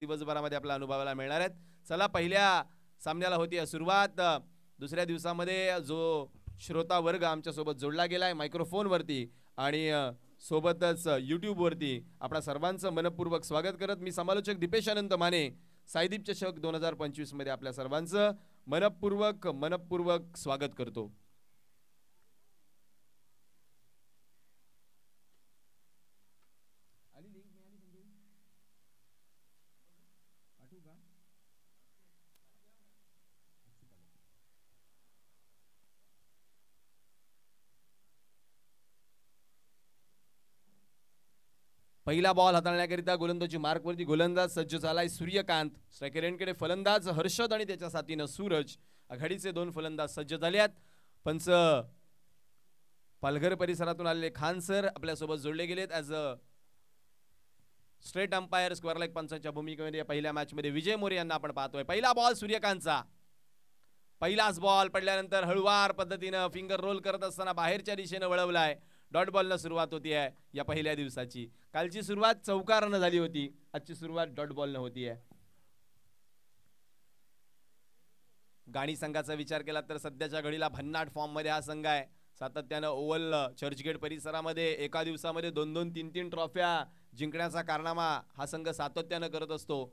दिवसभरामध्ये आपल्याला अनुभवायला मिळणार आहेत. चला पहिल्या सामन्याला होती सुरुवात. दुसऱ्या दिवसामध्ये जो श्रोता वर्ग आमच्या सोबत जोडला गेलाय मायक्रोफोन वरती आणि सोबतच YouTube वरती आपणा सर्वांचं मनपूर्वक स्वागत करत मी समालोचक दीपेश अनंत माने साईदीप चषक 2025 मध्ये आपल्या सर्वांचं मनपूर्वक स्वागत करतो. पहिला बॉल हाताळण्याकरिता गोलंदाजी मार्कवरती गोलंदाज सज्ज झालाय सूर्यकांत. स्ट्रायकर एंडकडे फलंदाज हर्षद आणि त्याच्या साथीनं सूरज. आघाडीचे दोन फलंदाज सज्ज झाले आहेत. पंच पालघर परिसरातून आलेले खान सर आपल्या सोबत जोडले गेलेत as a straight umpire. Square leg पंचांच्या भूमिकेमध्ये पहिल्या मॅच मध्ये विजय मोरे यांना आपण पाहतोय. पहिला बॉल सूर्यकांतचा. पहिलाच बॉल पडल्यानंतर हळुवार पद्धतीनं फिंगर रोल करत असताना बाहेरच्या दिशेने वळवलाय. डॉट बॉलनं सुरुवात होती आहे या पहिल्या दिवसाची. कालची सुरुवात चौकारानं झाली होती, आजची सुरुवात डॉट बॉलनं होती आहे. गाणी संघाचा विचार केला तर सध्याच्या घडीला भन्नाट फॉर्म मध्ये हा संघ आहे. सातत्यानं ओव्हल चर्चगेट परिसरामध्ये एका दिवसामध्ये 2-2, 3-3 ट्रॉफ्या जिंकण्याचा कारनामा हा संघ सातत्यानं करत असतो.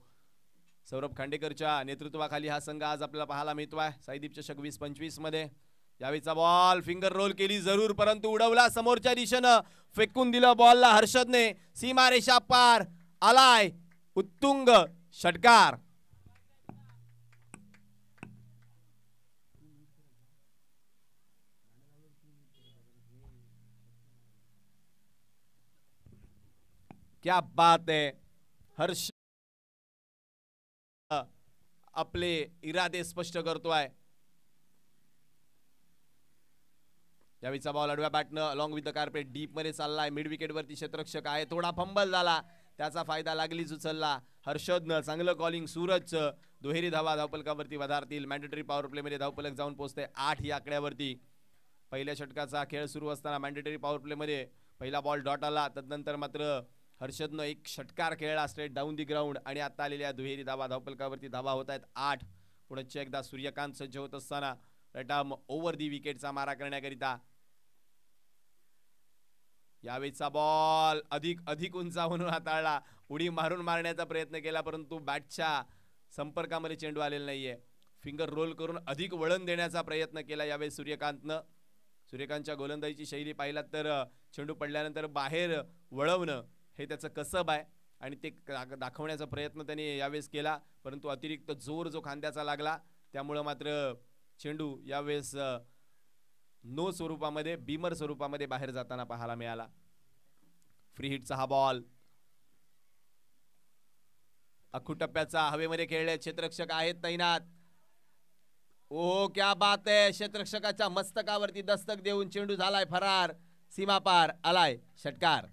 सौरभ खांडेकरच्या नेतृत्वाखाली हा संघ आज आपल्याला पाहायला मिळतोय साईदीप चषक 2025 मध्ये. यावेळीचा बॉल फिंगर रोल केली जरूर, परंतु उडवला समोरच्या दिशेनं, फेकून दिलं बॉलला हर्षदने. सीमारेषा पार आलाय उत्तुंग षटकार. क्या बात है. हर्ष आपले इरादे स्पष्ट करतोय. यावेळीचा बॉल आडव्या बॅटनं along with the carpet deep मध्ये चाललाय. मिड विकेट वरती क्षेत्ररक्षक आहे, थोडा फंबल झाला, त्याचा फायदा लागलीच उचलला हर्षदनं. चांगलं कॉलिंग. सूरज दुहेरी धावा धावपलकावरती वधारतील. मॅन्डेटरी पॉवर प्ले मध्ये धावपलक जाऊन पोहोचते 8 या आकड्यावरती. पहिल्या षटकाचा खेळ सुरू असताना मॅन्डेटरी पॉवर प्ले मध्ये पहिला बॉल डॉट आला. तदनंतर मात्र हर्षदनं एक षटकार खेळला स्ट्रेट डाऊन दी ग्राउंड आणि आता आलेल्या दुहेरी धावा धावपलकावरती धावा होत आहेत 8. पुढे एकदा सूर्यकांत सज्ज होत असताना रटाम ओव्हर दी विकेटचा मारा करण्याकरिता. यावेळीचा बॉल अधिक उंचावून हाताळला. उडी मारून मारण्याचा प्रयत्न केला, परंतु बॅटच्या संपर्कामध्ये चेंडू आलेला नाहीये. फिंगर रोल करून अधिक वळण देण्याचा प्रयत्न केला यावेळी सूर्यकांतनं. सूर्यकांतच्या गोलंदाजीची शैली पाहिलात तर चेंडू पडल्यानंतर बाहेर वळवणं हे त्याचं कसब आहे आणि ते दाखवण्याचा प्रयत्न त्याने यावेळेस केला, परंतु अतिरिक्त जोर जो खांद्याचा लागला त्यामुळे मात्र चेंडू यावेळेस नो स्वरूपामध्ये बीमर स्वरूपामध्ये बाहेर जाताना पाहायला मिळाला. फ्री हिटचा हा बॉल अख्खू टप्प्याचा हवेमध्ये खेळले. क्षेत्ररक्षक आहेत तैनात. ओ क्या बात आहे. क्षेत्ररक्षकाच्या मस्तकावरती दस्तक देऊन चेंडू झालाय फरार. सीमा पार आलाय षटकार.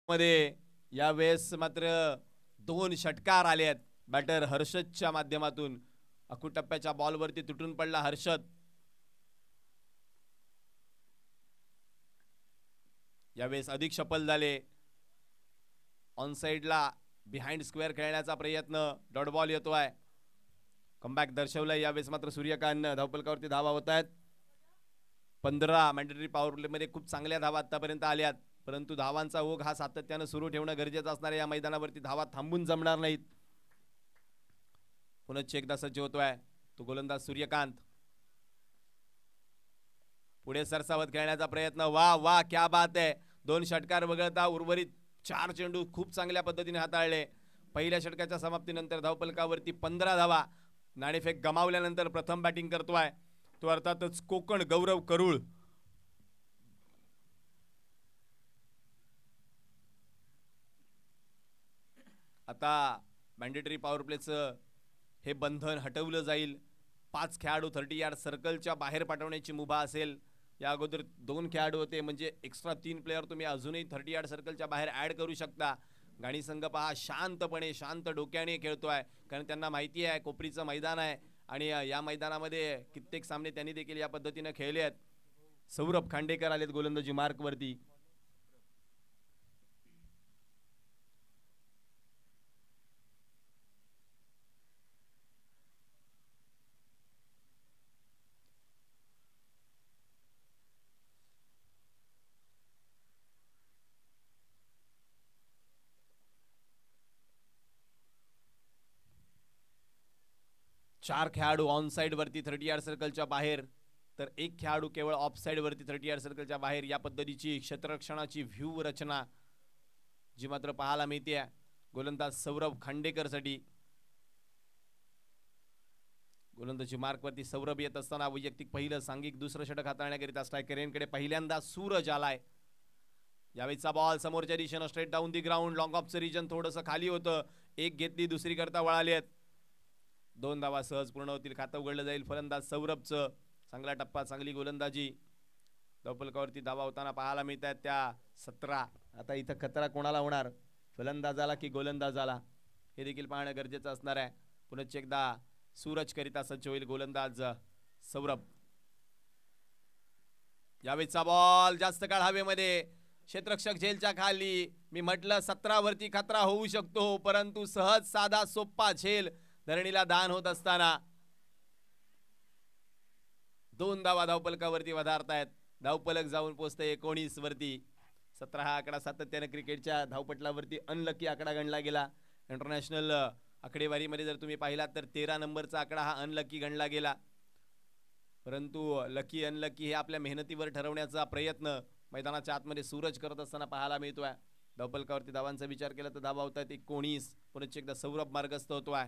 मध्ये यावेळेस मात्र 2 षटकार आले आहेत बॅटर हर्षदच्या माध्यमातून. अख्खू टप्प्याच्या बॉलवरती तुटून पडला हर्षद. यावेळेस अधिक शफल झाले. ऑन साइडला बिहाइंड स्क्वेअर खेळण्याचा प्रयत्न. डॉट बॉल येतोय. कमबॅक दर्शवलाय यावेळेस मात्र सूर्यकांतनं. धावपलकावरती धावा होत आहेत 15. मॅन्डेटरी पॉवर प्ले मध्ये खूप चांगल्या धावा आतापर्यंत आल्यात, परंतु धावांचा ओघ हा सातत्यानं सुरू ठेवणं गरजेचं असणार आहे. या मैदानावरती धावा थांबून जमणार नाहीत. पुन्हा एकदा सज्ज होतोय तो गोलंदाज सूर्यकांत. पुढे सरसावत खेळण्याचा प्रयत्न. वा वा क्या बात आहे. 2 षटकार वगळता उर्वरित 4 चेंडू खूप चांगल्या पद्धतीने हाताळले. पहिल्या षटकाच्या समाप्तीनंतर धावपलकावरती 15 धावा. नाणेफेक गमावल्यानंतर प्रथम बॅटिंग करतोय तो अर्थातच कोकण गौरव करूळ. आता मॅन्डेटरी पॉवर प्लेचं हे बंधन हटवलं जाईल. 5 खेळाडू 30 यार्ड सर्कलच्या बाहेर पाठवण्याची मुभा असेल. या अगोदर 2 खेळाडू होते, म्हणजे एक्स्ट्रा 3 प्लेयर तुम्ही अजूनही 30 यार्ड सर्कलच्या बाहेर ॲड करू शकता. गाणी संघ पहा शांतपणे शांत डोक्याने खेळतोय, कारण त्यांना माहिती आहे कोपरीचं मैदान आहे आणि या मैदानामध्ये कित्येक सामने त्यांनी देखील या पद्धतीने खेळले आहेत. सौरभ खांडेकर आलेत गोलंदाजी मार्क वरती. चार खेळाडू ऑन साइड वरती 30 यार्ड सर्कलच्या बाहेर, तर एक खेळाडू केवळ ऑफ साइड वरती 30 यार्ड सर्कलच्या बाहेर. या पद्धतीची क्षेत्ररक्षणाची व्ह्यू रचना जी मात्र पाहायला मिळते गोलंदाज सौरभ खांडेकर साठी. गोलंदाजी मार्क वरती सौरभ येत असताना वैयक्तिक पहिलं, सांघिक दुसरं षटक हाताळण्याकरिता स्ट्रायकरेंकडे पहिल्यांदा सूरज आलाय. यावेळीचा बॉल समोरच्या दिशेनं straight down the ground. Long ऑफचं रिजन थोडंसं खाली होतं, एक घेतली दुसरी करता वळाली आहेत. 2 धावा सहज पूर्ण होतील, खातं उघडलं जाईल. फलंदाज सौरभचं चांगला टप्पा, चांगली गोलंदाजी. धावफलकावरती धावा होताना पाहायला मिळत आहेत त्या 17. आता इथं खतरा कोणाला होणार, फलंदाजाला की गोलंदाजाला, हे देखील पाहणं गरजेचं असणार आहे. पुनश्च एकदा सूरज करिता सज्ज होईल गोलंदाज सौरभ. यावेळीचा बॉल जास्त काळ हवेमध्ये, क्षेत्ररक्षक झेलच्या खाली. मी म्हटलं 17 वरती खतरा होऊ शकतो, परंतु सहज साधा सोप्पा झेल धरणीला दान होत असताना 2 धावा धावपलकावरती वधारतायत. धावपलक जाऊन पोहोचते 19 वरती. 17 हा आकडा सातत्याने क्रिकेटच्या धावपटलावरती अनलकी आकडा गणला गेला. इंटरनॅशनल आकडेवारीमध्ये जर तुम्ही पाहिलात तर 13 नंबरचा आकडा हा अनलकी गणला गेला. परंतु लकी अनलकी हे आपल्या मेहनतीवर ठरवण्याचा प्रयत्न मैदानाच्या आतमध्ये सूरज करत असताना पाहायला मिळतोय. धावपलकावरती धावांचा विचार केला तर धावा होत आहेत 19. पुनश्च एकदा सौरभ मार्गस्थ होतोय.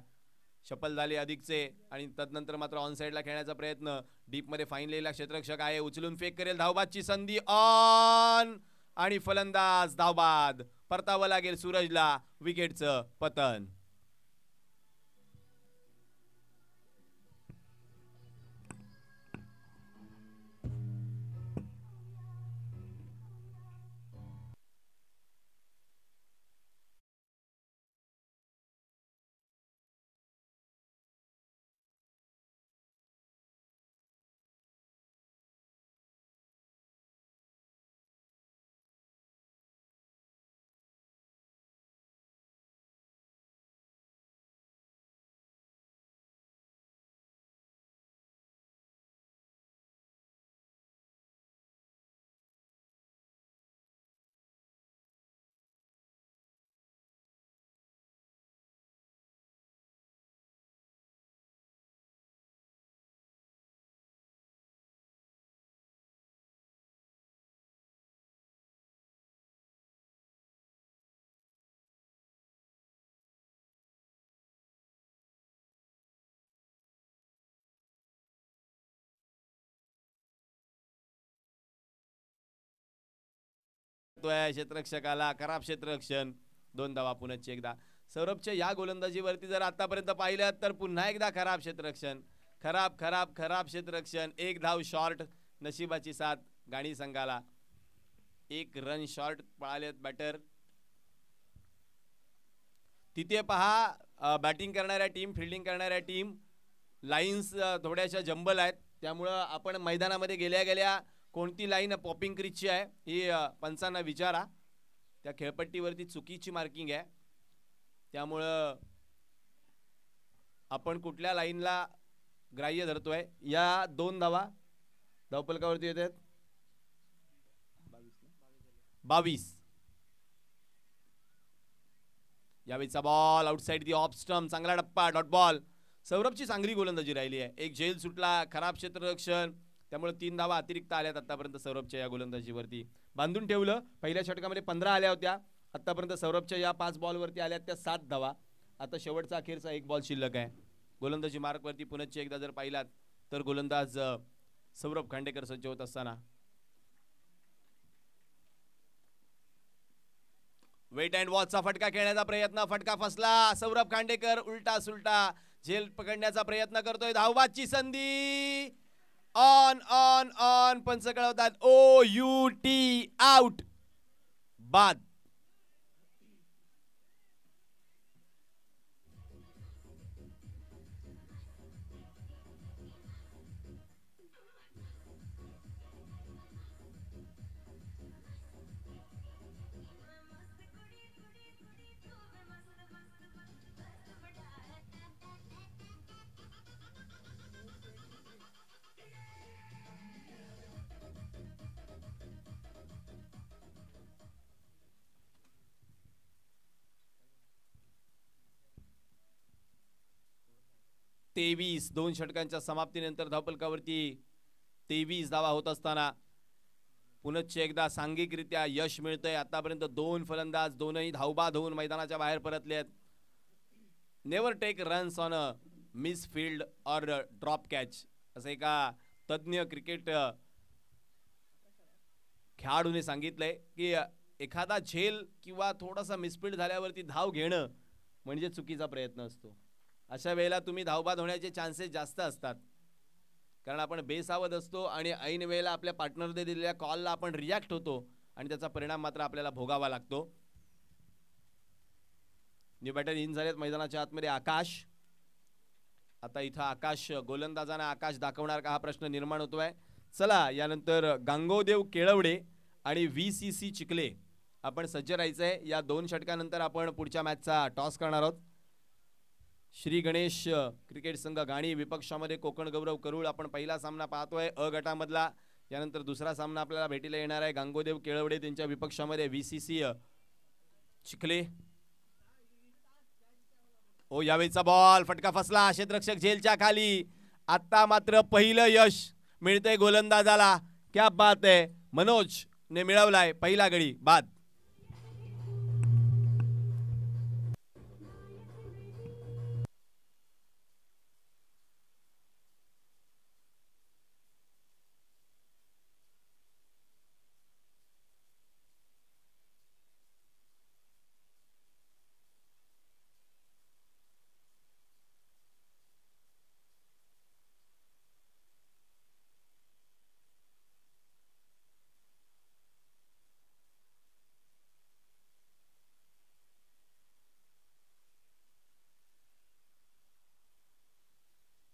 शपल झाले अधिकचे आणि तदनंतर मात्र ऑन साइडला खेळण्याचा प्रयत्न. डीप मध्ये फाईन लिहिलेला क्षेत्ररक्षक आहे, उचलून फेक करेल. धावबादची संधी ऑन आणि फलंदाज धावबाद. परतावं लागेल सूरजला, विकेटचं पतन. क्षेत्ररक्षकाला खराब क्षेत्ररक्षण. 2 धावा पुनश्च एकदा. सौरभच्या या गोलंदाजीवरती जर आतापर्यंत पाहिलं तर पुन्हा एकदा खराब क्षेत्ररक्षण, खराब खराब खराब क्षेत्ररक्षण. 1 धाव शॉर्ट, नशिबाची साथ गाणी संघाला. 1 रन शॉर्ट पळालेत बॅटर. तिथे पहा बॅटिंग करणाऱ्या टीम, फिल्डिंग करणाऱ्या टीम लाईन्स थोड्याशा जंबल आहेत. त्यामुळं आपण मैदानामध्ये गेल्या गेल्या कोणती लाईन पॉपिंग क्रीजची आहे ही पंचांना विचारा. त्या खेळपट्टीवरती चुकीची मार्किंग आहे, त्यामुळं आपण कुठल्या लाईनला ग्राह्य धरतोय. या 2 धावा धावपलकावरती येत आहेत. 22. यावेळीचा ball outside the off stump, चांगला टप्पा, डॉट बॉल. सौरभची चांगली गोलंदाजी राहिली आहे. 1 झेल सुटला, खराब क्षेत्ररक्षण, त्यामुळे 3 धावा अतिरिक्त आल्यात आतापर्यंत सौरभच्या या गोलंदाजीवरती. बांधून ठेवलं. पहिल्या षटकामध्ये 15 आल्या होत्या, आतापर्यंत सौरभच्या या 5 बॉलवरती आल्यात त्या 7 धावा. आता शेवटचा अखेरचा 1 बॉल शिल्लक आहे. गोलंदाजी मार्कवरती पुनश्च एकदा जर पाहिलात तर गोलंदाज सौरभ खांडेकर सज्ज होत असताना वेट अँड वॉचचा फटका खेळण्याचा प्रयत्न, फटका फसला. सौरभ खांडेकर उलटा सुलटा झेल पकडण्याचा प्रयत्न करतोय. धावबादची संधी ऑन ऑन ऑन. पंच कळवतात OUT आउट, बाद. 23 2 षटकांच्या समाप्तीनंतर धावफलकावरती 23 धावा होत असताना पुनश्च एकदा सांघिकरित्या यश मिळतंय. आतापर्यंत 2 फलंदाज दोनही धावबाद होऊन मैदानाच्या बाहेर परतले आहेत. Never take runs on a misfield or drop catch असं एका तज्ज्ञ क्रिकेट खेळाडूने सांगितलंय की एखादा झेल किंवा थोडासा मिसफील्ड झाल्यावरती धाव घेणं म्हणजे चुकीचा प्रयत्न असतो. अशा वेळेला तुम्ही धावबाद होण्याचे चान्सेस जास्त असतात, कारण आपण बेसावध असतो आणि ऐन वेळेला आपल्या पार्टनरने दिलेल्या कॉलला आपण रिॲक्ट होतो आणि त्याचा परिणाम मात्र आपल्याला भोगावा लागतो. न्यू बॅटर इन झालेत मैदानाच्या आतमध्ये आकाश. आता इथं आकाश गोलंदाजांना आकाश दाखवणार का हा प्रश्न निर्माण होतोय. चला यानंतर गांगोदेव केळवडे आणि VCC चिखले आपण सज्ज राहायचंय. या 2 षटकानंतर आपण पुढच्या मॅचचा टॉस करणार आहोत. श्री गणेश क्रिकेट संघ गाणी विपक्षामध्ये कोकण गौरव करूळ आपण पहिला सामना पाहतोय अ गटामधला. यानंतर दुसरा सामना आपल्याला भेटीला येणार आहे गांगोदेव केळवडे त्यांच्या विपक्षामध्ये VCC चिखले. ओ यावेळीचा बॉल फटका फसला, क्षेत्ररक्षक झेलच्या खाली. आता मात्र पहिलं यश मिळतंय गोलंदाजाला. क्या बात आहे, मनोज ने मिळवलाय पहिला गडी बाद.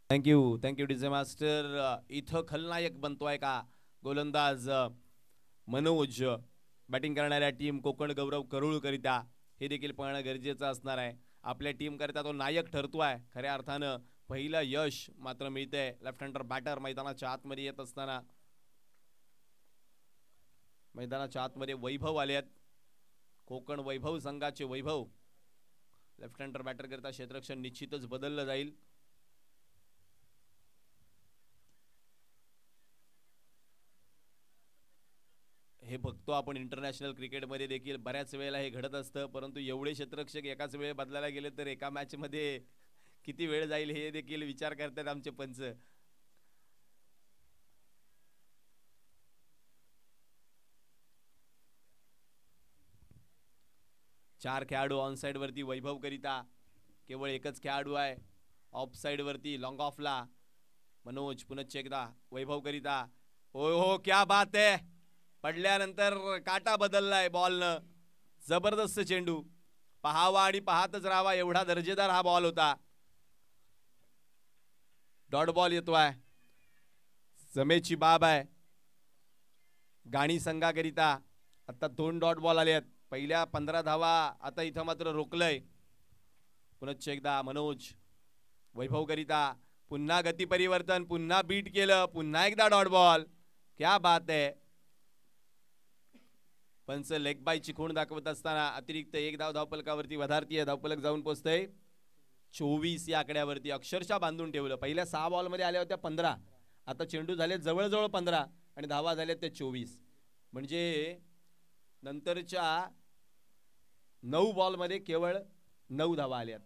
Thank you DJ master. इथं खलनायक बनतोय का गोलंदाज मनोज बॅटिंग करणाऱ्या टीम कोकण गौरव करूळ करिता हे देखील पाहणं गरजेचं असणार आहे. आपल्या टीम करता तो नायक ठरतोय. खऱ्या अर्थानं पहिलं यश मात्र मिळतंय. लेफ्ट हँडर बॅटर मैदानाच्या आतमध्ये येत असताना मैदानाच्या आतमध्ये वैभव आले आहेत. कोकण वैभव संघाचे वैभव. लेफ्ट हँडर बॅटर करता क्षेत्ररक्षण निश्चितच बदललं जाईल. हे बघतो आपण इंटरनॅशनल क्रिकेटमध्ये देखील बऱ्याच वेळेला हे घडत असतं, परंतु एवढे क्षेत्ररक्षक एकाच वेळी बदलायला गेले तर एका मॅचमध्ये किती वेळ जाईल हे देखील विचार करतात आमचे पंच. चार खेळाडू ऑन साइड वरती वैभव करिता केवळ एकच खेळाडू आहे ऑफ साइड वरती लॉंग ऑफला. मनोज पुनश्च एकदा वैभव करिता. हो क्या बात आहे, पडल्यानंतर काटा बदललाय बॉलनं. जबरदस्त चेंडू, पाहावा आणि पाहतच राहावा एवढा दर्जेदार हा बॉल होता. डॉट बॉल येतोय, जमेची बाब आहे गाणी संघाकरिता. आता 2 डॉट बॉल आले आहेत. पहिल्या 15 धावा आता इथं मात्र रोखलंय. पुनश्च एकदा मनोज वैभव करिता. पुन्हा गती परिवर्तन, पुन्हा बीट केलं, पुन्हा एकदा डॉट बॉल. क्या बात आहे. पंच लेग बाय चिखून दाखवत असताना अतिरिक्त 1 धाव धावपलकावरती वधारतीय. धावपलक जाऊन पोहोचतंय 24 या आकड्यावरती. अक्षरशः बांधून ठेवलं. पहिल्या 6 बॉल मध्ये आल्या होत्या 15, आता चेंडू झाले जवळजवळ 15 आणि धावा झाल्या त्या 24. म्हणजे नंतरच्या 9 बॉल मध्ये केवळ 9 धावा आल्यात.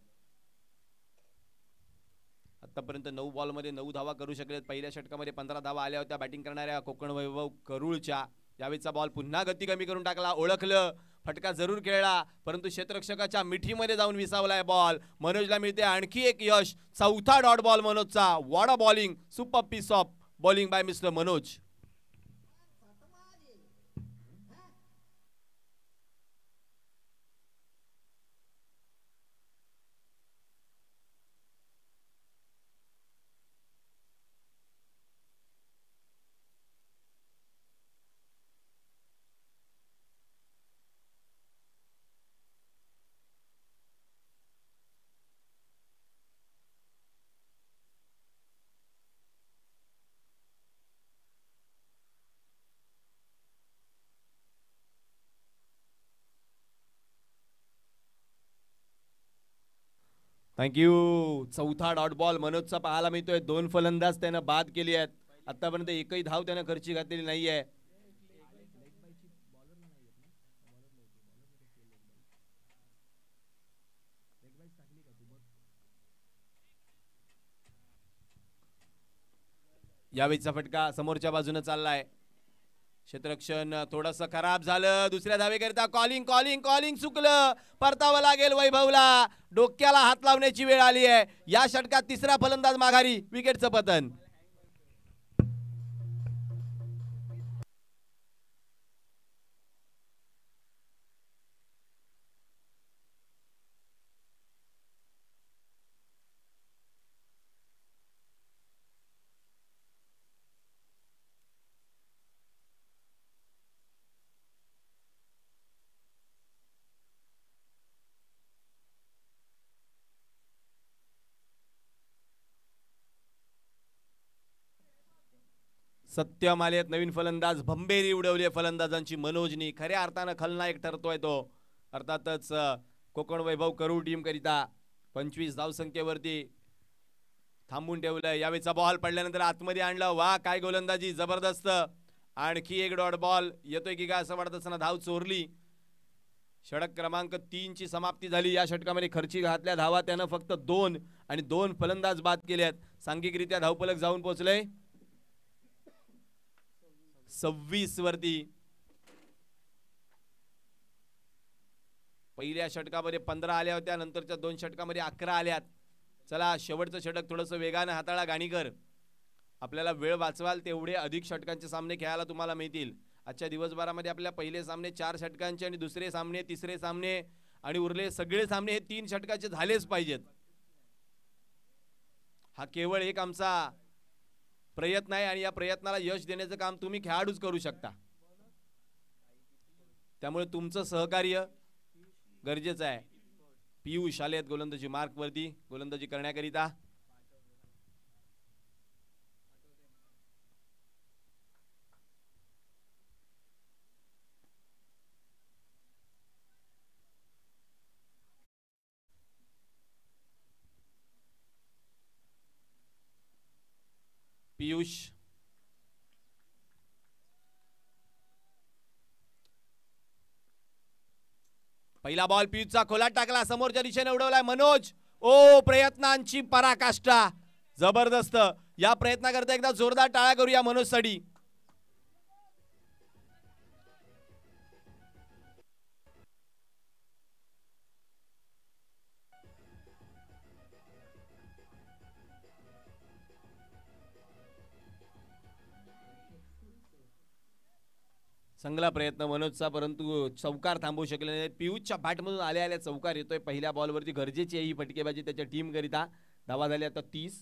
आतापर्यंत 9 बॉल मध्ये 9 धावा करू शकलेत. पहिल्या षटकामध्ये 15 धावा आल्या होत्या बॅटिंग करणाऱ्या कोकण वैभव करूळच्या. यावेळीचा बॉल पुन्हा गती कमी करून टाकला. ओळखलं, फटका जरूर खेळला, परंतु क्षेत्ररक्षकाच्या मिठीमध्ये जाऊन विसावलाय बॉल. मनोजला मिळते आणखी एक यश. 4था डॉट बॉल मनोजचा. What a bowling, super piece of bowling by mister Manoj. Thank you. चौथा डॉट बॉल मनोजचा पाहायला मिळतोय. 2 फलंदाज त्यानं बाद केली आहेत. आतापर्यंत एकही धाव त्यानं खर्ची घातलेली नाहीये. यावेळीचा फटका समोरच्या बाजूने चाललाय. क्षेत्ररक्षण थोडस खराब झालं. दुसऱ्या धावेकरिता कॉलिंग कॉलिंग कॉलिंग चुकलं. परतावं लागेल वैभवला. डोक्याला हात लावण्याची वेळ आली आहे. या षटकात तिसरा फलंदाज माघारी. विकेटचं पतन. सत्यम आलेत नवीन फलंदाज. भंबेरी उडवली फलंदाजांची मनोजनी. खऱ्या अर्थानं खलनायक ठरतोय तो. अर्थातच कोकण वैभव करू टीम करिता 25 धावसंख्येवरती थांबून ठेवलंय. यावेळीचा बॉल पडल्यानंतर आतमध्ये आणलं. वा काय गोलंदाजी जबरदस्त. आणखी एक डॉट बॉल येतोय की काय असं वाटत असताना धाव चोरली. षटक क्रमांक 3 ची समाप्ती झाली. या षटकामध्ये खर्ची घातल्या धावा त्यानं फक्त 2 आणि 2 फलंदाज बाद केलेत. सांघिकरित्या धावफलक जाऊन पोहोचले 26 वरती. पहिल्या षटकामध्ये 15 आल्या होत्या. नंतरच्या 2 षटकामध्ये 11 आल्यात. चला शेवटचं षटक थोडंसं वेगानं हाताळा गाणीकर. आपल्याला वेळ वाचवाल तेवढे अधिक षटकांचे सामने खेळायला तुम्हाला मिळतील. आजच्या दिवसभरामध्ये आपल्या पहिले सामने 4 षटकांचे आणि दुसरे सामने तिसरे सामने आणि उरले सगळे सामने हे 3 षटकाचे झालेच पाहिजेत. हा केवळ एक आमचा प्रयत्न आहे आणि या प्रयत्नाला यश देण्याचं काम तुम्ही खेळाडूच करू शकता. त्यामुळे तुमचं सहकार्य गरजेचं आहे. पियुष आलेत गोलंदाजी मार्क वरती गोलंदाजी करण्याकरिता. पियुष पहिला बॉल पियुषचा खोलात टाकला. समोरच्या दिशेने उडवलाय मनोज. ओ प्रयत्नांची पराकाष्ठा जबरदस्त. या प्रयत्नाकरता एकदा जोरदार टाळ्या करूया मनोजसाठी. चांगला प्रयत्न मनोजचा परंतु चौकार थांबवू शकले नाही. पियुषच्या बॅटमधून आल्या आल्या चौकार येतोय. पहिल्या बॉलवरती गरजेची आहे ही फटकेबाजी त्याच्या टीम करिता. धावा झाली आता 30.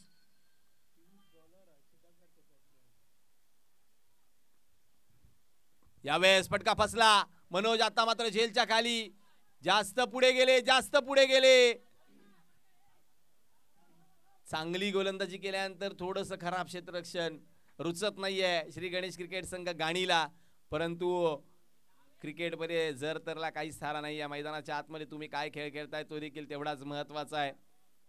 यावेळेस फटका फसला. मनोज आता मात्र झेलच्या खाली. जास्त पुढे गेले जास्त पुढे गेले. चांगली गोलंदाजी केल्यानंतर थोडंसं खराब क्षेत्ररक्षण रुचत नाहीये श्री गणेश क्रिकेट संघ गाणीला. परंतु क्रिकेटमध्ये जर तरला काहीच थारा नाही. या मैदानाच्या आतमध्ये तुम्ही काय खेळ खेळताय तो देखील तेवढाच महत्त्वाचा आहे.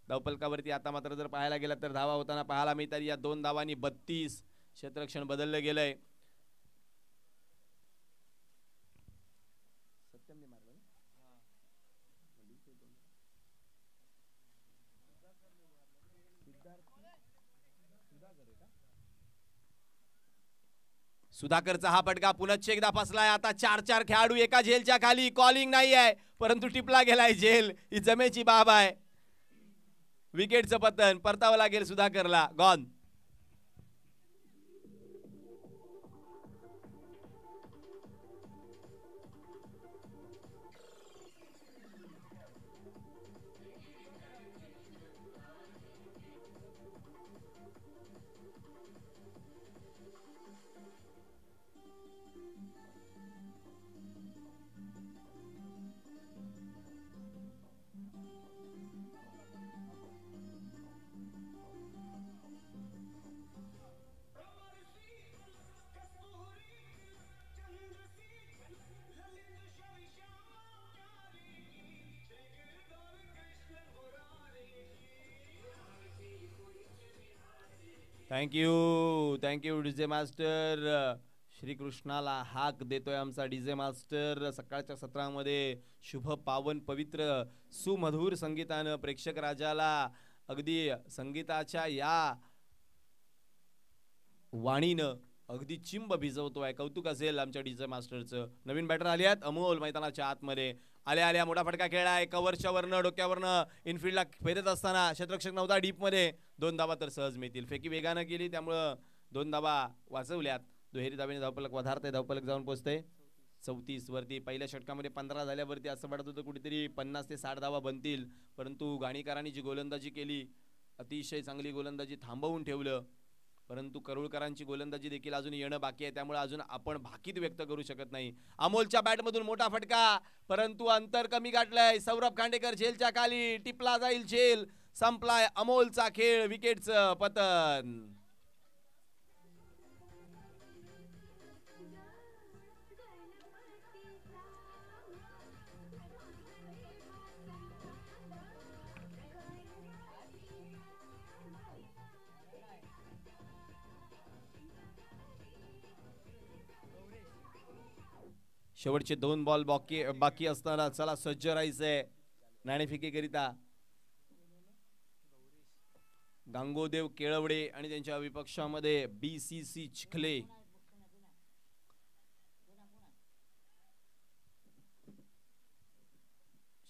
धावफलकावरती आता मात्र जर पाहायला गेला तर धावा होताना पाहायला मिळतात. या 2 धावांनी 32 क्षेत्ररक्षण बदललं गेलंय. सुधाकरचा हा फटका पुनश्च एकदा फसलाय. आता 4-4 खेळाडू एका झेलच्या खाली. कॉलिंग नाही आहे परंतु टिपला गेलाय झेल. ही जमेची बाब आहे. विकेटचं पतन. परतावं लागेल सुधाकरला. गॉन. Thank you DJ master. श्रीकृष्णाला हाक देतोय आमचा डीजे मास्टर. सकाळच्या सत्रामध्ये शुभ पावन पवित्र सुमधुर संगीतानं प्रेक्षक राजाला अगदी संगीताच्या या वाणीनं अगदी चिंब भिजवतोय. कौतुक असेल आमच्या डीजे मास्टरचं. नवीन बॅटर आले आहेत अमोल मैदानाच्या आतमध्ये. आल्या मोठा फटका खेळलाय कव्हरच्या वरनं डोक्यावरनं इनफिल्डला फेरत असताना क्षेत्ररक्षक नव्हता डीपमध्ये. 2 धावा तर सहज मिळतील. फेकी वेगानं केली त्यामुळं 2 धावा वाचवल्यात. दुहेरी धावेने धावफलक वधारतंय. धावफलक जाऊन पोहोचतंय 34 वरती. पहिल्या षटकामध्ये 15 झाल्यावरती असं वाटत होतं कुठेतरी 50 ते 60 धावा बनतील, परंतु गाणीकरांनी जी गोलंदाजी केली अतिशय चांगली गोलंदाजी थांबवून ठेवलं. परंतु करुळकरांची गोलंदाजी देखील अजून येणं बाकी आहे, त्यामुळे अजून आपण भाकीत व्यक्त करू शकत नाही. अमोलच्या बॅटमधून मोठा फटका, परंतु अंतर कमी गाठलंय. सौरभ खांडेकर झेलच्या खाली. टिपला जाईल झेल. संपलाय अमोलचा खेळ. विकेटचं पतन. शेवटचे 2 बॉल बाकी असताना चला सज्ज राहायचंय नाणेफेकीकरिता. गांगोदेव केळवडे आणि त्यांच्या विपक्षामध्ये BCC चिखले.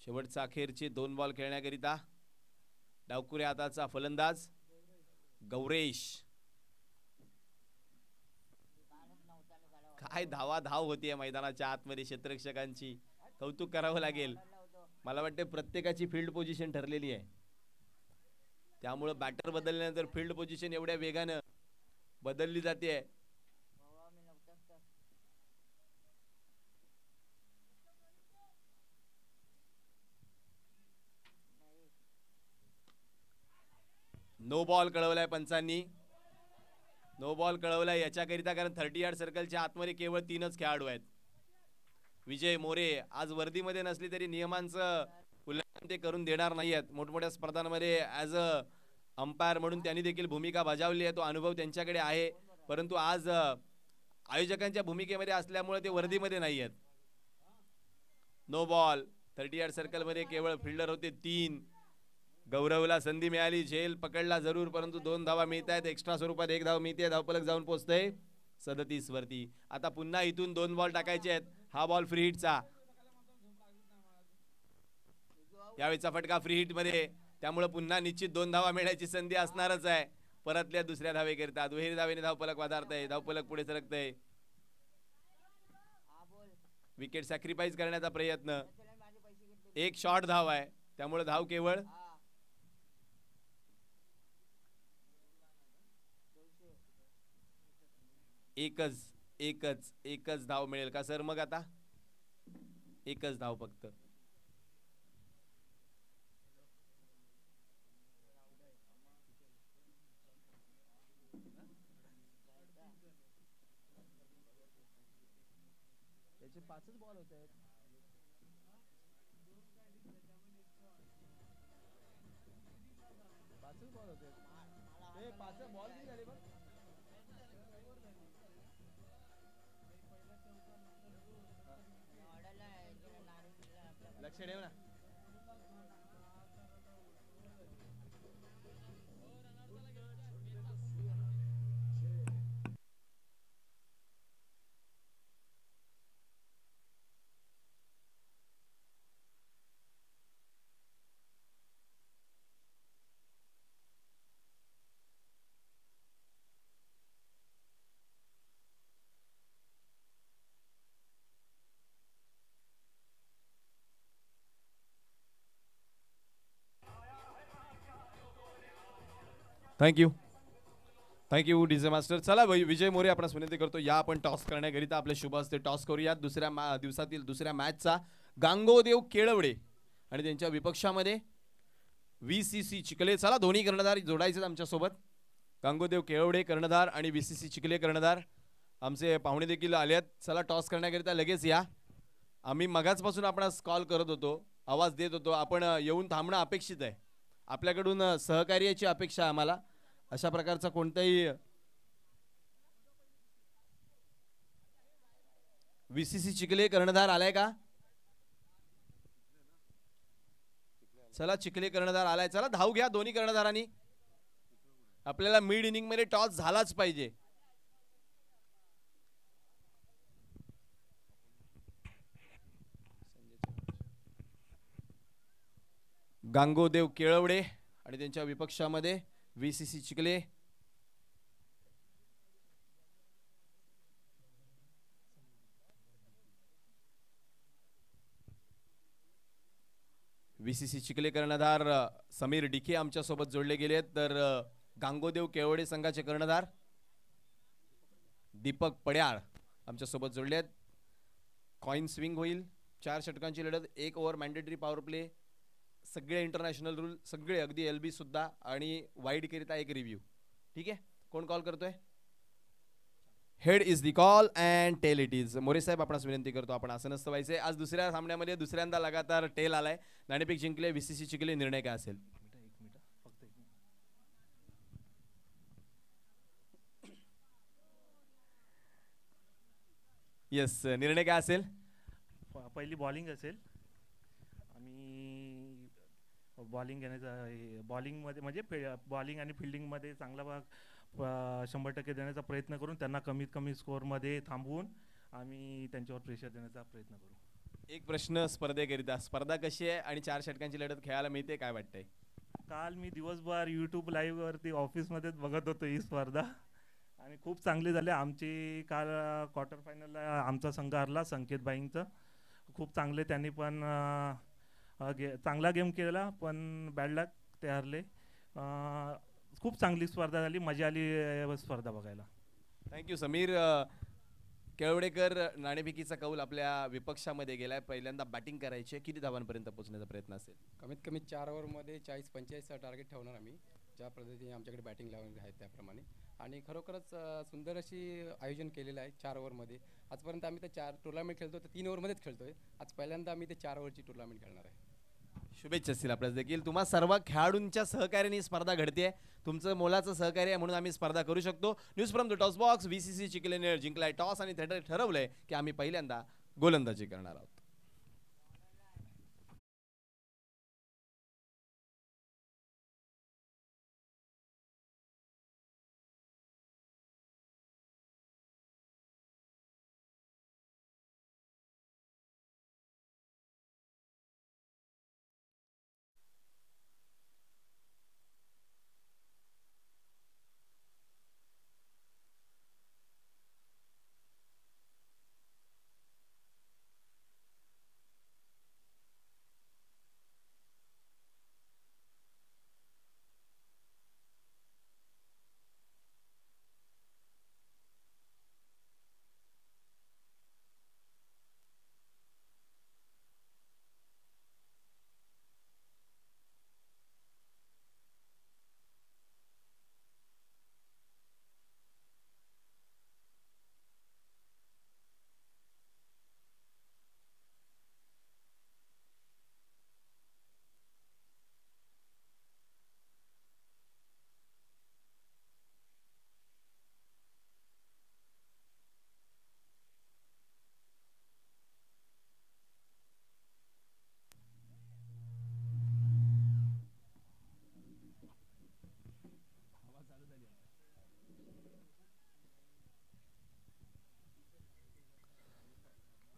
शेवटचा अखेरचे 2 बॉल खेळण्याकरिता डावकुरे हाताचा फलंदाज गौरेश. काय धाव होतीये मैदानाच्या आतमध्ये क्षेत्ररक्षकांची. कौतुक करावं लागेल. मला वाटते प्रत्येकाची फील्ड पोझिशन ठरलेली आहे, त्यामुळे बॅटर बदलल्यानंतर फील्ड पोझिशन एवढ्या वेगानं बदलली जाते. नो बॉल कळवलाय पंचांनी. नो बॉल कळवलाय याच्याकरिता, कारण 30 यार्ड सर्कलच्या आतमध्ये केवळ 3च खेळाडू आहेत. विजय मोरे आज वर्दीमध्ये नसली तरी नियमांचं उल्लंघन ते करून देणार नाही आहेत. मोठमोठ्या स्पर्धांमध्ये ॲज अ अंपायर म्हणून त्यांनी देखील भूमिका बजावली आहे. तो अनुभव त्यांच्याकडे आहे, परंतु आज आयोजकांच्या भूमिकेमध्ये असल्यामुळे ते वर्दीमध्ये नाही आहेत. No ball. 30 यार्ड सर्कलमध्ये केवळ फिल्डर होते 3. गौरवला संधी मिळाली. झेल पकडला जरूर, परंतु 2 धावा मिळत आहेत. एक्स्ट्रा स्वरूपात 1 धाव मिळते. धावफलक जाऊन पोहोचतंय 37 वरती. आता पुन्हा इथून 2 बॉल टाकायचे आहेत. हा बॉल फ्री हिटचा. यावेळीचा फटका फ्री हिट मध्ये, त्यामुळे पुन्हा निश्चित 2 धावा मिळण्याची संधी असणारच आहे. परतल्या दुसऱ्या धावेकरिता दुहेरी धावेने धावफलक वाधारतंय. धावफलक पुढे सरकतंय. विकेट सॅक्रिफाईस करण्याचा प्रयत्न. 1 शॉर्ट धाव आहे, त्यामुळे धाव केवळ एकच धाव मिळेल का सर? मग आता 1च धाव फक्त. त्याचे 5च बॉल होत आहेत. 5च बॉल होते. 5 बॉल नाही झाले बघ. लक्ष ठेव ना. Thank you DJ master. चला विजय मोरे आपण विनंती करतो, या आपण टॉस करण्याकरिता आपले शुभ हस्ते टॉस करूयात. दुसऱ्या दिवसातील दुसऱ्या मॅचचा गांगोदेव केळवडे आणि त्यांच्या विपक्षामध्ये VCC चिखले. चला दोन्ही कर्णधार जोडायचे आमच्या सोबत. गांगोदेव केळवडे कर्णधार आणि VCC चिखले कर्णधार. आमचे पाहुणे देखील आले आहेत. चला टॉस करण्याकरिता लगेच या. आम्ही मगाचपासून आपणास कॉल करत होतो, आवाज देत होतो. आपण येऊन थांबणं अपेक्षित आहे. आपल्याकडून सहकार्याची अपेक्षा आम्हाला. अशा प्रकारचा कोणताही VCC चिखले कर्णधार आलाय का? चला चिखले कर्णधार आलाय. चला धाव घ्या दोन्ही कर्णधारांनी. आपल्याला मिड इनिंग मध्ये टॉस झालाच पाहिजे. गांगोदेव केळवडे आणि त्यांच्या विपक्षामध्ये VCC चिखले. VCC चिखले कर्णधार समीर डिके आमच्या सोबत जोडले गेले. तर गांगोदेव केळवडे संघाचे कर्णधार दीपक पड्याळ आमच्या सोबत जोडलेत. कॉइन स्विंग होईल. 4 षटकांची लढत, 1 ओव्हर मॅन्डेटरी पॉवर प्ले, सगळे इंटरनॅशनल रूल, सगळे अगदी LB सुद्धा आणि वाईड करिता एक रिव्ह्यू. ठीक आहे. कोण कॉल करतोय? Head is the call and tail it is. More साहेब आपणास विनंती करतो आपण असं नसतं व्हायचे. आज दुसऱ्या सामन्यामध्ये दुसऱ्यांदा लगातार टेल आलाय. नाणेफेक जिंकले. VCC चिखले. निर्णय काय असेल? येस, निर्णय काय असेल? पहिली बॉलिंग असेल. आम्ही बॉलिंग घेण्याचा, बॉलिंगमध्ये म्हणजे बॉलिंग आणि फिल्डिंगमध्ये चांगला भाग 100% देण्याचा प्रयत्न करून त्यांना कमीत कमी स्कोअरमध्ये थांबवून आम्ही त्यांच्यावर प्रेशर देण्याचा प्रयत्न करू. एक प्रश्न स्पर्धेकरिता, स्पर्धा कशी आहे आणि 4 षटकांची लढत खेळायला मिळते, काय वाटतंय? काल मी दिवसभर यूट्यूब लाईव्हवरती ऑफिसमध्येच बघत होतो ही स्पर्धा आणि खूप चांगली झाली आमची. काल क्वार्टर फायनलला आमचा संघ हरला संकेतबाईंचं. खूप चांगले त्यांनी पण चांगला गेम केला, पण बॅड लक ते हरले. खूप चांगली स्पर्धा झाली, मजा आली स्पर्धा बघायला. थँक्यू समीर. केळवडेकर, नाणेफेकीचा कौल आपल्या विपक्षामध्ये गेलाय. पहिल्यांदा बॅटिंग करायची, किती धावांपर्यंत पोहोचण्याचा प्रयत्न असेल? कमीत कमी 4 ओव्हरमध्ये 40-45 टार्गेट ठेवणार आम्ही, ज्या पद्धतीने आमच्याकडे बॅटिंग लावून आहे त्याप्रमाणे. आणि खरोखरच सुंदर अशी आयोजन केलेलं आहे 4 ओव्हरमध्ये. आजपर्यंत आम्ही तर 4 टुर्नामेंट खेळतो, तर 3 ओव्हरमध्येच खेळतोय. आज पहिल्यांदा आम्ही ते 4 ओव्हरची टुर्नामेंट खेळणार आहे. शुभेच्छा असतील आपल्याला देखील. तुम्हा सर्व खेळाडूंच्या सहकार्याने स्पर्धा घडते. तुमचं मोलाचं सहकार्य म्हणून आम्ही स्पर्धा करू शकतो. News from the toss box. VCC चिखलेने जिंकलाय टॉस आणि ठरवलंय की आम्ही पहिल्यांदा गोलंदाजी करणार आहोत.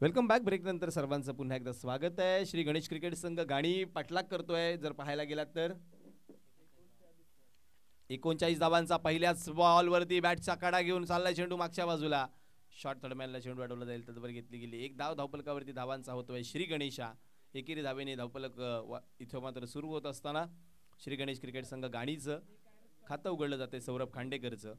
Welcome back. ब्रेक नंतर सर्वांचं पुन्हा एकदा स्वागत आहे. श्री गणेश क्रिकेट संघ गाणी पाठलाग करतोय. जर पाहायला गेलात तर 39 धावांचा पहिल्याच बॉलवरती बॅटचा कडा घेऊन चाललाय चेंडू मागच्या बाजूला. शॉर्ट थर्डमॅनला चेंडू अडवला जाईल, तत्पर घेतली गेली. 1 धाव धावफलकावरती धावांचा होतोय श्री गणेशा. एकेरी धावेने धावफलक इथं मात्र सुरू होत असताना श्री गणेश क्रिकेट संघ गाणीचं खातं उघडलं जाते सौरभ खांडेकरचं.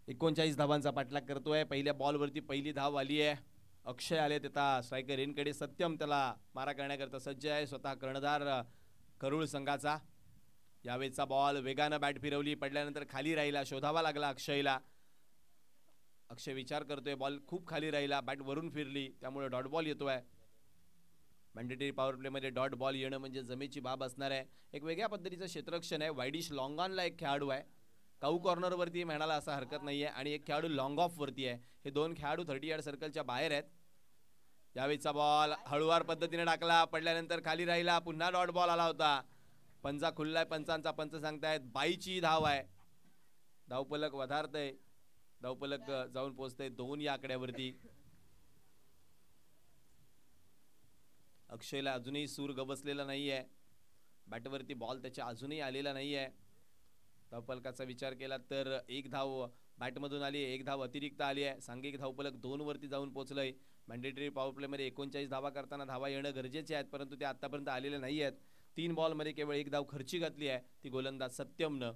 एकोणचाळीस धावांचा पाठलाग करतोय. पहिल्या बॉलवरती पहिली धाव आली आहे. अक्षय आले, आता स्ट्रायकर रेनकडे. सत्यम त्याला मारा करण्याकरता सज्ज आहे. स्वतः कर्णधार करूळ संघाचा. यावेळेचा बॉल वेगानं बॅट फिरवली, पडल्यानंतर खाली राहिला, शोधावा लागला अक्षयला. अक्षय विचार करतोय, बॉल खूप खाली राहिला, बॅट वरून फिरली, त्यामुळे डॉट बॉल येतोय. मॅन्डेटरी पॉवर प्लेमध्ये डॉट बॉल येणं म्हणजे जमेची बाब असणार आहे. एक वेगळ्या पद्धतीचं क्षेत्ररक्षण आहे. वाईडिश लॉंग ऑनला एक खेळाडू आहे, काऊ कॉर्नरवरती म्हणाला असं हरकत नाहीये, आणि एक खेळाडू लॉंग ऑफवरती आहे. हे दोन खेळाडू 30 यार्ड सर्कलच्या बाहेर आहेत. यावेळीचा बॉल हळूवार पद्धतीने टाकला, पडल्यानंतर खाली राहिला, पुन्हा डॉट बॉल आला होता. पंचा खुल्लाय, पंचांचा पंच सांगतायत 22ची धाव आहे. धावफलक वधारतय, धावफलक जाऊन पोहोचतय 2 या आकड्यावरती. अक्षयला अजूनही सूर गबसलेला नाहीये, बॅटवरती बॉल त्याच्या अजूनही आलेला नाहीये. धावफलकाचा विचार केला तर 1 धाव बॅटमधून आली, 1 धाव अतिरिक्त आली आहे. सांघिक धावफलक 2 वरती जाऊन पोहोचलंय. मॅन्डेटरी पॉवर प्लेमध्ये 39 धावा करताना धावा येणं गरजेचे आहेत, परंतु ते आतापर्यंत आलेले नाही आहेत. 3 बॉलमध्ये केवळ 1 धाव खर्ची घातली आहे, ती गोलंदाज सत्यमनं.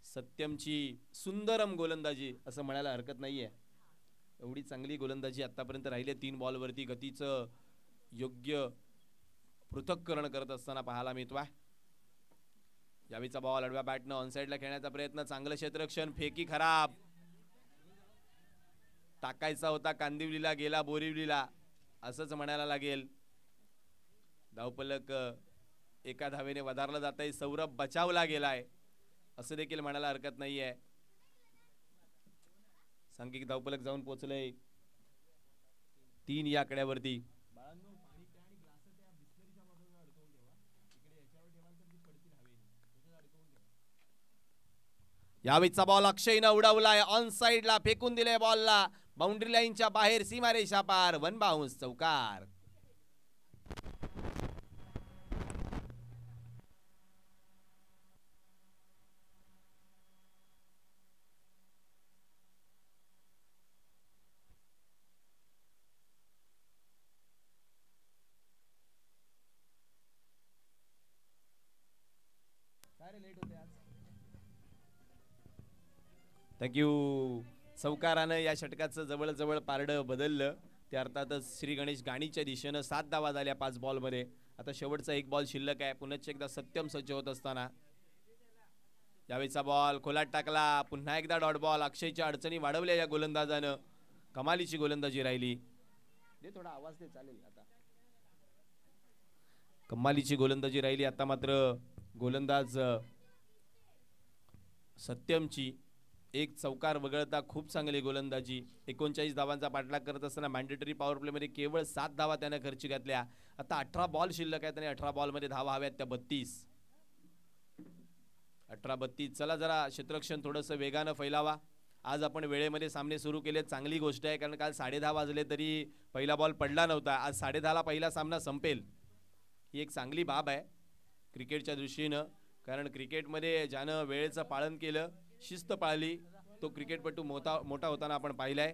सत्यमची सुंदरम गोलंदाजी असं म्हणायला हरकत नाहीये. एवढी चांगली गोलंदाजी आतापर्यंत राहिली. 3 बॉलवरती गतीचं योग्य पृथक्करण करत असताना पाहायला मिळतोय. यावेळीचा बॉल आडव्या बॅटनं ऑनसाइडला खेळण्याचा प्रयत्न, चांगलं क्षेत्ररक्षण, फेकी खराब. टाकायचा होता कांदिवलीला, गेला बोरिवलीला असंच म्हणायला लागेल. धावफलक 1 धावेने वधारला जात आहे. सौरभ बचावला गेलाय असं देखील म्हणायला हरकत नाहीये. सांघिक धावफलक जाऊन पोहोचलंय 3 या आकड्यावरती. यावेळीचा बॉल अक्षयनं उडवलाय, ऑन साइडला फेकून दिलाय बॉलला, बाउंड्री लाईनच्या बाहेर, सीमारेषा पार, 1 बाउन्स, चौकार. थँक्यू. चौकारानं या षटकाचं जवळजवळ पारडं बदललं. ते अर्थातच श्री गणेश गाणीच्या दिशेनं 7 धावा झाल्या 5 बॉलमध्ये. आता शेवटचा 1 बॉल शिल्लक आहे. पुन्हा एकदा सत्यम सज्ज होत असताना यावेळीचा बॉल खोलात टाकला, पुन्हा एकदा डॉट बॉल. अक्षयच्या अडचणी वाढवल्या या गोलंदाजानं. कमालीची गोलंदाजी राहिली. थोडा आवाज दे चालेल. आता कमालीची गोलंदाजी राहिली. आता मात्र गोलंदाज सत्यमची एक चौकार वगळता खूप चांगली गोलंदाजी. 39 धावांचा पाठलाग करत असताना मॅन्डेटरी पॉवर प्लेमध्ये केवळ 7 धावा त्याने खर्ची घातल्या. आता 18 बॉल शिल्लक आहेत आणि 18 बॉलमध्ये धावा हव्यात त्या 32. 18-32. चला जरा क्षेत्ररक्षण थोडंसं वेगानं फैलावा. आज आपण वेळेमध्ये सामने सुरू केले, चांगली गोष्ट आहे, कारण काल 10:30 वाजले तरी पहिला बॉल पडला नव्हता. आज 10:30ला पहिला सामना संपेल, ही एक चांगली बाब आहे क्रिकेटच्या दृष्टीनं. कारण क्रिकेटमध्ये ज्यानं वेळेचं पालन केलं, शिस्त पाळली, तो क्रिकेटपटू मोठा होताना आपण पाहिलाय.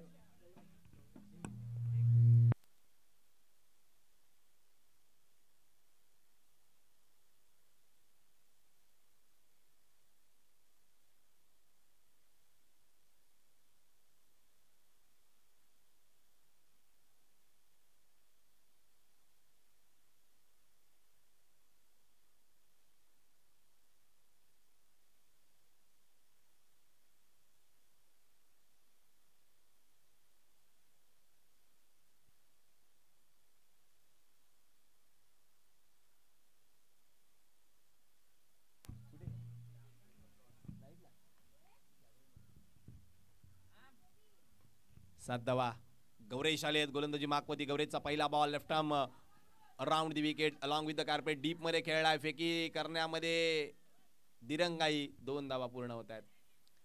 सात धावा. गौरेश आले आहेत गोलंदाजी मागवती. गौरेशचा पहिला ball left arm around the wicket along with the carpet. Deep मध्ये खेळलाय, फेकी करण्यामध्ये दिरंगाई. 2 धावा पूर्ण होत आहेत.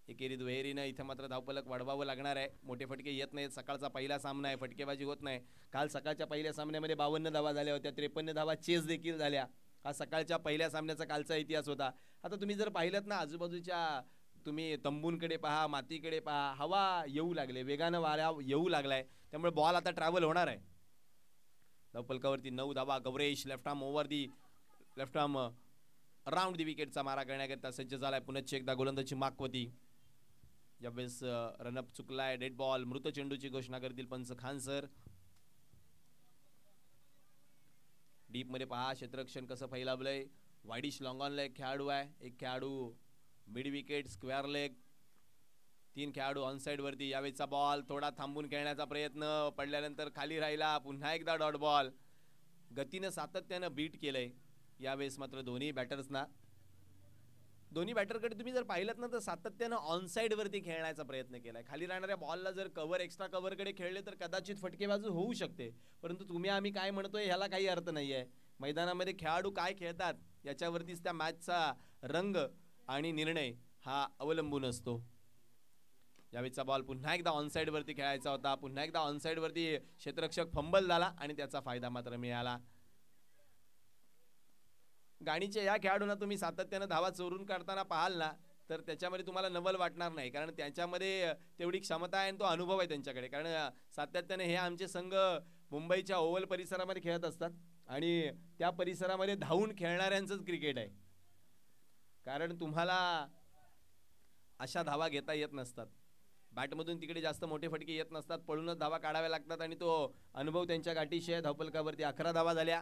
एकेरी दुहेरीनं इथं मात्र धावफलक वाढवावं लागणार आहे. मोठे फटके येत नाहीत. सकाळचा पहिला सामना आहे, फटकेबाजी होत नाही. काल सकाळच्या पहिल्या सामन्यामध्ये 52 धावा झाल्या होत्या, 53 धावा चेस देखील झाल्या. हा सकाळच्या पहिल्या सामन्याचा कालचा इतिहास होता. आता तुम्ही जर पाहिलं ना, आजूबाजूच्या तुम्ही तंबूंकडे पहा, मातीकडे पहा, हवा येऊ लागले, वेगानं वारा येऊ लागलाय, त्यामुळे बॉल आता ट्रॅव्हल होणार आहे. धावफलकावरती 9 धावा. Gauresh left arm over the left arm around the विकेटचा मारा करण्याकरता सज्ज झालाय. पुन्हा एकदा गोलंदाजी मागवती. यावेळेस रनअप चुकलाय, डेड बॉल. मृत चेंडूची घोषणा करतील पंच खान सर. डीप मध्ये पहा क्षेत्ररक्षण कसं फैलावलंय. वाईडिश लॉंग ऑनला एक खेळाडू आहे, एक खेळाडू मिड विकेट स्क्वेअर लेग. 3 खेळाडू ऑनसाइड वरती. यावेळीचा बॉल थोडा थांबून खेळण्याचा प्रयत्न, पडल्यानंतर खाली राहिला. पुन्हा एकदा डॉट बॉल. गतीनं सातत्यानं बीट केलंय यावेळेस मात्र दोन्ही बॅटर्सना. दोन्ही बॅटरकडे तुम्ही जर पाहिलं ना तर सातत्यानं ऑनसाइड वरती खेळण्याचा प्रयत्न केलाय. खाली राहणाऱ्या बॉलला जर कव्हर एक्स्ट्रा कव्हरकडे खेळले तर कदाचित फटकेबाजी होऊ शकते, परंतु तुम्ही आम्ही काय म्हणतोय ह्याला काही अर्थ नाहीये. मैदानामध्ये खेळाडू काय खेळतात याच्यावरतीच त्या मॅचचा रंग आणि निर्णय हा अवलंबून असतो. यावेळीचा बॉल पुन्हा एकदा ऑनसाइड वरती खेळायचा होता. पुन्हा एकदा ऑनसाइड वरती क्षेत्ररक्षक फंबल झाला आणि त्याचा फायदा मात्र मिळाला. गाणीच्या या खेळाडूंना तुम्ही सातत्यानं धावा चोरून काढताना पाहाल ना तर त्याच्यामध्ये तुम्हाला नवल वाटणार नाही, कारण त्याच्यामध्ये तेवढी क्षमता आहे आणि तो अनुभव आहे त्यांच्याकडे. कारण सातत्याने हे आमचे संघ मुंबईच्या ओव्हल परिसरामध्ये खेळत असतात आणि त्या परिसरामध्ये धावून खेळणाऱ्यांचंच क्रिकेट आहे. कारण तुम्हाला अशा धावा घेता येत नसतात, बॅटमधून तिकडे जास्त मोठे फटके येत नसतात, पळूनच धावा काढाव्या लागतात आणि तो अनुभव त्यांच्या गाठीशी आहे. धावफलकावरती 11 धावा झाल्या.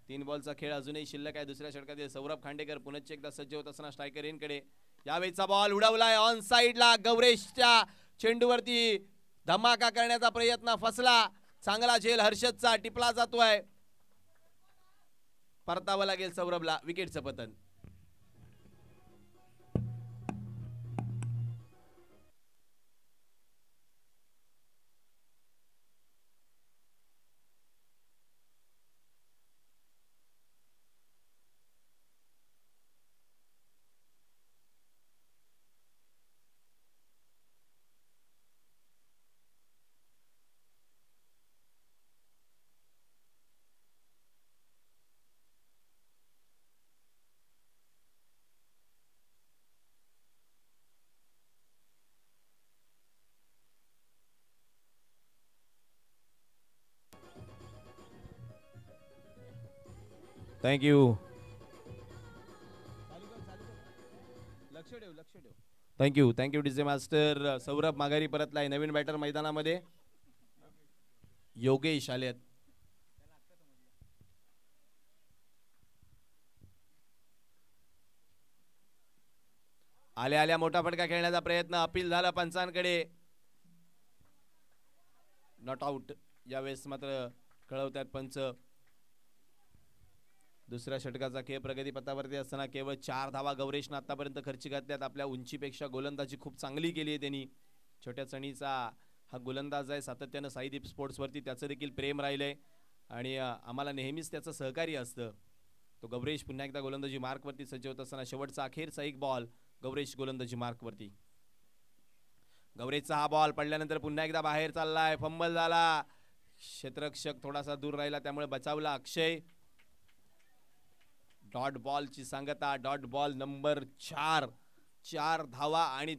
3 बॉलचा खेळ अजूनही शिल्लक आहे. दुसऱ्या षटकातील सौरभ खांडेकर पुन्हा एकदा सज्ज होत असताना स्ट्रायकर इनकडे. यावेळीचा बॉल उडवलाय ऑन साइडला. गौरेशच्या चेंडूवरती धमाका करण्याचा प्रयत्न फसला. चांगला झेल हर्षदचा टिपला जातोय. परतावं लागेल सौरभला. विकेटचं पतन. Thank you. Thank you DJ master. Saurabh माघारी परतलाय. नवीन बॅटर मैदानामध्ये योगेश आलेत. आल्या मोठा फटका खेळण्याचा प्रयत्न. अपील झाला पंचांकडे. नॉट आउट यावेळेस मात्र कळवतात पंच. दुसऱ्या षटकाचा खेळ प्रगतीपथावरती असताना केवळ 4 धावा गौरेशनं आतापर्यंत खर्ची घातल्यात. आपल्या उंचीपेक्षा गोलंदाजी खूप चांगली केली आहे त्यांनी. छोट्या चणीचा हा गोलंदाज आहे. सातत्यानं साईदीप स्पोर्ट्सवरती त्याचं देखील प्रेम राहिलंय आणि आम्हाला नेहमीच त्याचं सहकार्य असतं. तो गौरेश पुन्हा एकदा गोलंदाजी मार्कवरती सज्ज होत असताना शेवटचा अखेरचा एक बॉल. गौरेश गोलंदाजी मार्कवरती. गौरेशचा हा बॉल पडल्यानंतर पुन्हा एकदा बाहेर चाललाय. फंबल झाला. क्षेत्ररक्षक थोडासा दूर राहिला त्यामुळे बचावला अक्षय. डॉट बॉलची सांगता. Dot ball number 4. 4 धावा आणि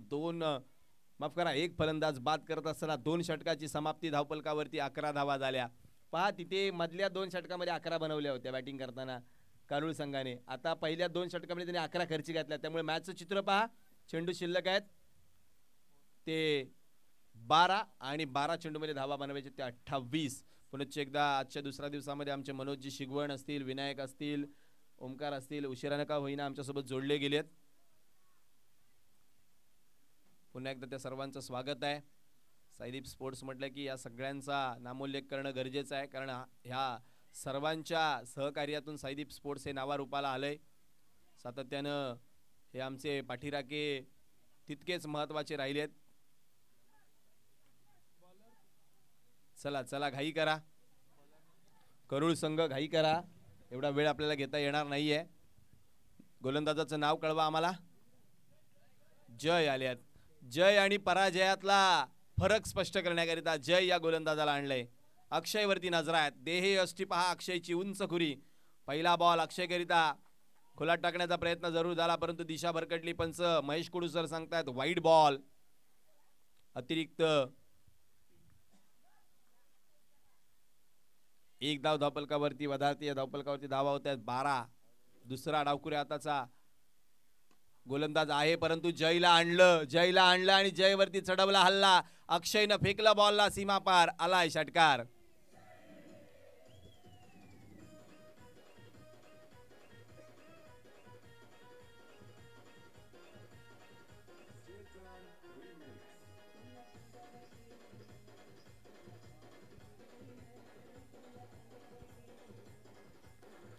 1 फलंदाज बाद करत असताना 2 षटकाची समाप्ती. धावफलकावरती 11 धावा झाल्या. पहा तिथे मधल्या 2 षटकामध्ये 11 बनवल्या होत्या बॅटिंग करताना कारुळ संघाने. आता पहिल्या 2 षटकामध्ये त्यांनी 11 खर्ची घातल्या. त्यामुळे मॅचचं चित्र पहा. चेंडू शिल्लक आहेत ते 12 आणि 12 चेंडूमध्ये धावा बनवायचे ते 28. पुन्हा एकदा आजच्या दुसऱ्या दिवसामध्ये आमचे मनोजजी शिगवण असतील, विनायक असतील, ओमकार असतील, उशिरानं का होईना आमच्यासोबत जोडले गेलेत. पुन्हा एकदा त्या सर्वांचं स्वागत आहे. साईदीप स्पोर्ट्स म्हटलं की या सगळ्यांचा नामोल्लेख करणं गरजेचं आहे, कारण ह्या सर्वांच्या सहकार्यातून साईदीप स्पोर्ट्स हे नावारूपाला आलंय. सातत्यानं हे आमचे पाठीराखे तितकेच महत्त्वाचे राहिलेत. चला घाई करा. करूळ संघ घाई करा. एवढा वेळ आपल्याला घेता येणार नाहीये. गोलंदाजाचं नाव कळवा आम्हाला. जय आल्यात. जय आणि पराजयातला फरक स्पष्ट करण्याकरिता जय या गोलंदाजाला आणलंय. अक्षय वरती नजरा आहेत. देहे यष्टी पहा अक्षयची उंच खुरी. पहिला बॉल अक्षय करिता खुला टाकण्याचा प्रयत्न जरूर झाला, परंतु दिशा भरकटली. पंच महेश कुडू सर सांगतायत वाईड बॉल. अतिरिक्त 1 धाव धावफलकावरती. वधारतीय धावफलकावरती धावा होत आहेत 12. दुसरा डावकुऱ्या हाताचा गोलंदाज आहे, परंतु जयला आणलं आणि जयवरती चढवला हल्ला. अक्षयनं फेकला बॉलला सीमा पार. आलाय षटकार.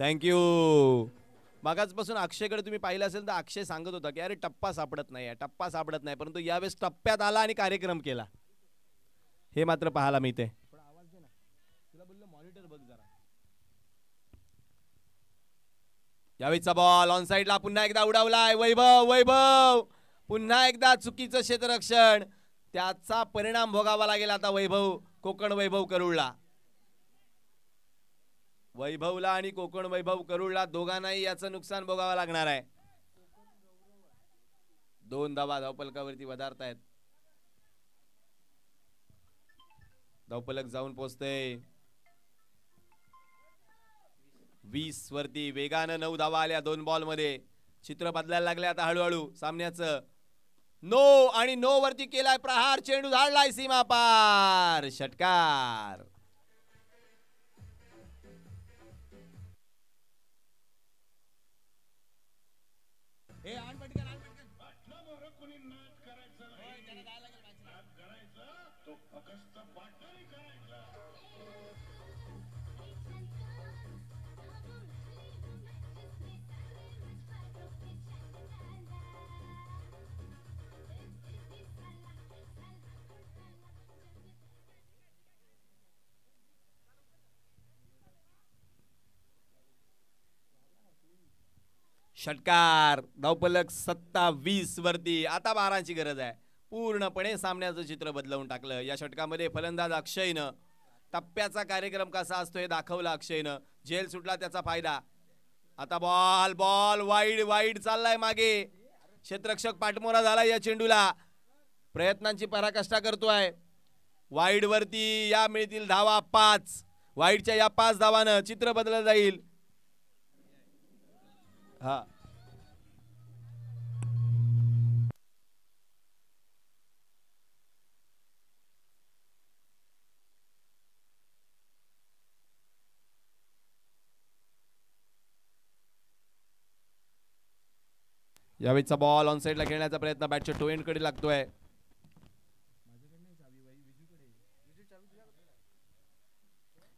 थँक्यू. मागाचपासून अक्षयकडे तुम्ही पाहिलं असेल तर अक्षय सांगत होता की अरे टप्पा सापडत नाही, टप्पा सापडत नाही, परंतु यावेळेस टप्प्यात आला आणि कार्यक्रम केला, हे मात्र पाहायला मिळते. यावेळीचा बॉल ऑन साइडला पुन्हा एकदा उडावलाय. वैभव वैभव पुन्हा एकदा चुकीचं क्षेत्ररक्षण, त्याचा परिणाम भोगावा लागेल आता वैभव कोकण वैभव करूळला. वैभवला आणि कोकण वैभव करूळला दोघांनाही याचं नुकसान भोगावं लागणार आहे. 2 धावा धावपलकावरती वधारतायत. धावपलक जाऊन पोहोचते 20 वरती. वेगानं 9 धावा आल्या 2 बॉल मध्ये. चित्र बदलायला लागले आता हळूहळू सामन्याचं. नो आणि नो वरती केलाय प्रहार, चेंडू धाडलाय सीमा पार, षटकार. षटकार. धावपलक 27 वरती. आता 12ची गरज आहे. पूर्णपणे सामन्याचं चित्र बदलवून टाकलं या षटकामध्ये. फलंदाज अक्षयनं टप्प्याचा कार्यक्रम कसा असतो हे दाखवलं. अक्षयनं झेल सुटला त्याचा फायदा. आता बॉल बॉल वाईड वाईड चाललाय मागे. क्षेत्ररक्षक पाठमोरा झाला या चेंडूला. प्रयत्नांची पराकाष्ठा करतोय. वाईड वरती या मिळतील धावा 5. वाईडच्या या 5 धावानं चित्र बदललं जाईल. हा यावेळीचा बॉल ऑन साइडला खेळण्याचा प्रयत्न बॅटच्या टो एंड कडे लागतोय.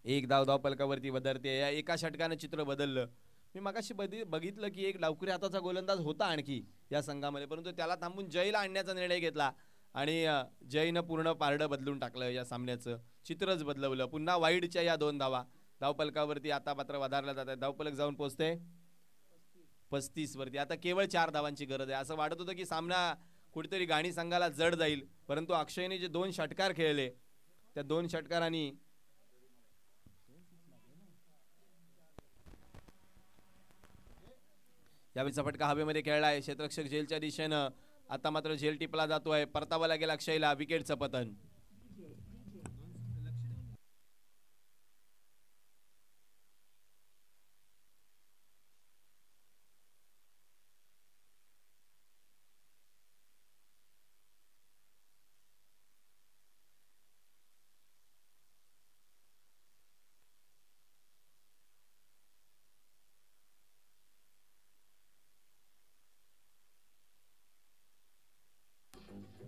एक धाव पलकावरती वधारते. या एका षटकानं चित्र बदललं. मी मगाशी बघितलं की एक डावखुरी हाताचा गोलंदाज होता आणखी या संघामध्ये, परंतु त्याला थांबून जयला आणण्याचा निर्णय घेतला आणि जयनं पूर्ण पारडं बदलून टाकलं. या सामन्याचं चित्रच बदलवलं. पुन्हा वाईडच्या या 2 धावा धावपलकावरती आता मात्र वधारला जात आहे. धावपलक जाऊन पोहोचते 35 वरती. आता केवळ 4 धावांची गरज आहे. असं वाटत होतं की सामना कुठेतरी गाणी संघाला जड जाईल, परंतु अक्षयने जे 2 षटकार खेळले त्या 2 षटकारांनी यावेळीचा फटका हवेमध्ये खेळलाय. क्षेत्ररक्षक झेलच्या दिशेनं. आता मात्र झेल टिपला जातोय. परतावा लागेल अक्षयला. विकेटचं पतन.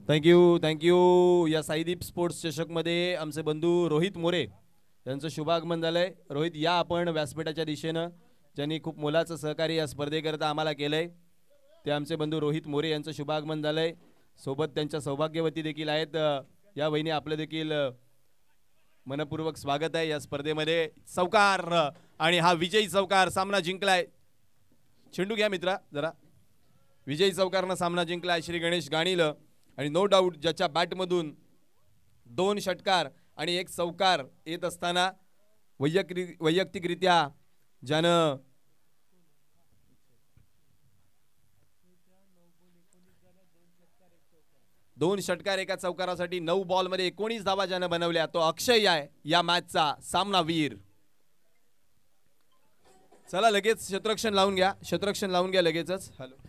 थँक्यू. या साईदीप स्पोर्ट्स चषकमध्ये आमचे बंधू रोहित मोरे यांचं शुभागमन झालंय. रोहित या आपण व्यासपीठाच्या दिशेनं, ज्यांनी खूप मोलाचं सहकार्य या स्पर्धेकरता आम्हाला केलंय, ते आमचे बंधू रोहित मोरे यांचं शुभागमन झालंय. सोबत त्यांच्या सौभाग्यवती देखील आहेत. या वहिनी आपलं देखील मनपूर्वक स्वागत आहे या स्पर्धेमध्ये. चौकार आणि हा विजयी चौकार. सामना जिंकलाय. चेंडू घ्या मित्रा जरा. विजयी चौकारनं सामना जिंकलाय श्री गणेश गाणील. आणि नो डाऊट ज्याच्या बॅटमधून 2 षटकार आणि 1 चौकार येत असताना वैयक्तिकरित्या ज्यानं दोन षटकार एका चौकारासाठी 9 बॉलमध्ये 19 धावा ज्यानं बनवल्या तो अक्षय आहे या मॅचचा सामनावीर. चला लगेच क्षेत्ररक्षण लावून घ्या. क्षेत्ररक्षण लावून घ्या लगेचच. हॅलो.